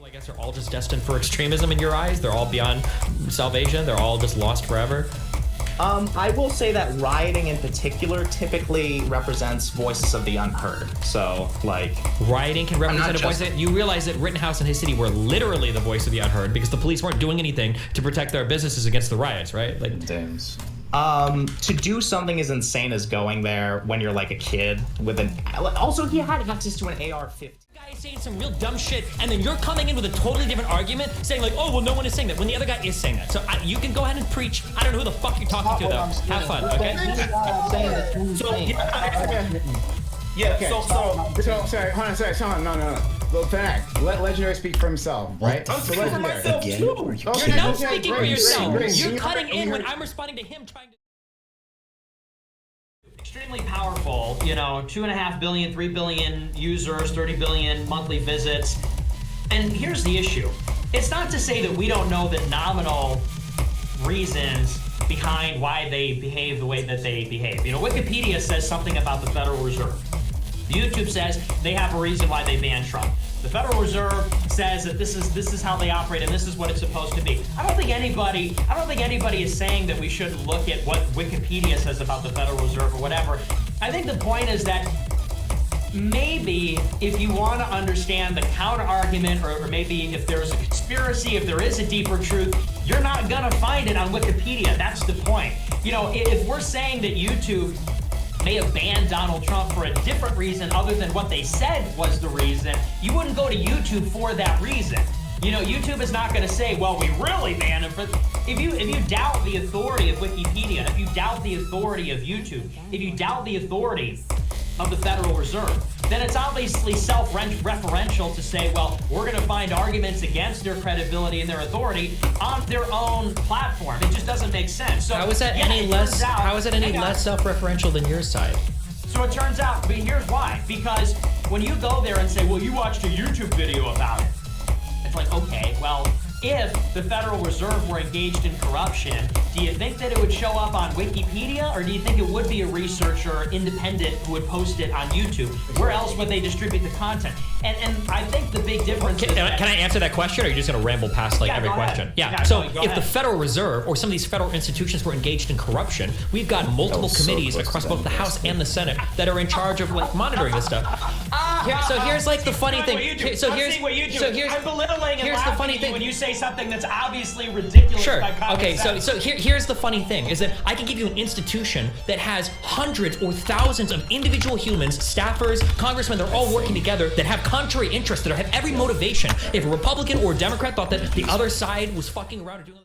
I guess are all just destined for extremism in your eyes? They're all beyond salvation? They're all just lost forever? I will say that rioting in particular typically represents voices of the unheard. So, like... Rioting can represent a voice that... You realize that Rittenhouse and his city were literally the voice of the unheard because the police weren't doing anything to protect their businesses against the riots, right? Like, to do something as insane as going there when you're like a kid with an... Also, he had access to an AR-15. Guy is saying some real dumb shit, and then you're coming in with a totally different argument, saying like, oh, well, no one is saying that, when the other guy is saying that. So you can go ahead and preach. I don't know who the fuck you're talking to, though. Have fun, okay? Sorry, hold on, sorry, no. Little fact. Let Legendary speak for himself, right? I'm speaking for myself, too. You're not speaking for yourself. You're cutting in when I'm responding to him trying to... Extremely powerful, you know, 2.5 billion, 3 billion users, 30 billion monthly visits. And here's the issue. It's not to say that we don't know the nominal reasons behind why they behave the way that they behave. You know, Wikipedia says something about the Federal Reserve. YouTube says they have a reason why they banned Trump. The Federal Reserve says that this is how they operate and this is what it's supposed to be. I don't think anybody is saying that we shouldn't look at what Wikipedia says about the Federal Reserve or whatever. I think the point is that maybe if you want to understand the counter argument, or maybe if there's a conspiracy, if there is a deeper truth, you're not gonna find it on Wikipedia. That's the point. You know, if we're saying that YouTube may have banned Donald Trump for a different reason other than what they said was the reason, you wouldn't go to YouTube for that reason. You know, YouTube is not going to say, well, we really banned him for... If you doubt the authority of Wikipedia, if you doubt the authority of YouTube, if you doubt the authority of the Federal Reserve, then it's obviously self-referential to say, well, we're going to find arguments against their credibility and their authority on their own platform. It just doesn't make sense. So how is that any less self-referential than your side? So it turns out, but here's why. Because when you go there and say, well, you watched a YouTube video about it, it's like, okay, well, if the Federal Reserve were engaged in corruption, do you think that it would show up on Wikipedia, or do you think it would be a researcher, independent, who would post it on YouTube? Where else would they distribute the content? And I think the big difference is that... Can I answer that question, or are you just going to ramble past like every question? Yeah, so if the Federal Reserve or some of these federal institutions were engaged in corruption, we've got multiple committees across both the House and the Senate that are in charge of like monitoring this stuff. So here's like the funny thing. I'm belittling and here's the funny thing when you say something that's obviously ridiculous. Sure. By common Okay. sense. So here's the funny thing: is that I can give you an institution that has hundreds or thousands of individual humans, staffers, congressmen. They're all working together that have contrary interests, that have every motivation. If a Republican or a Democrat thought that the other side was fucking around or doing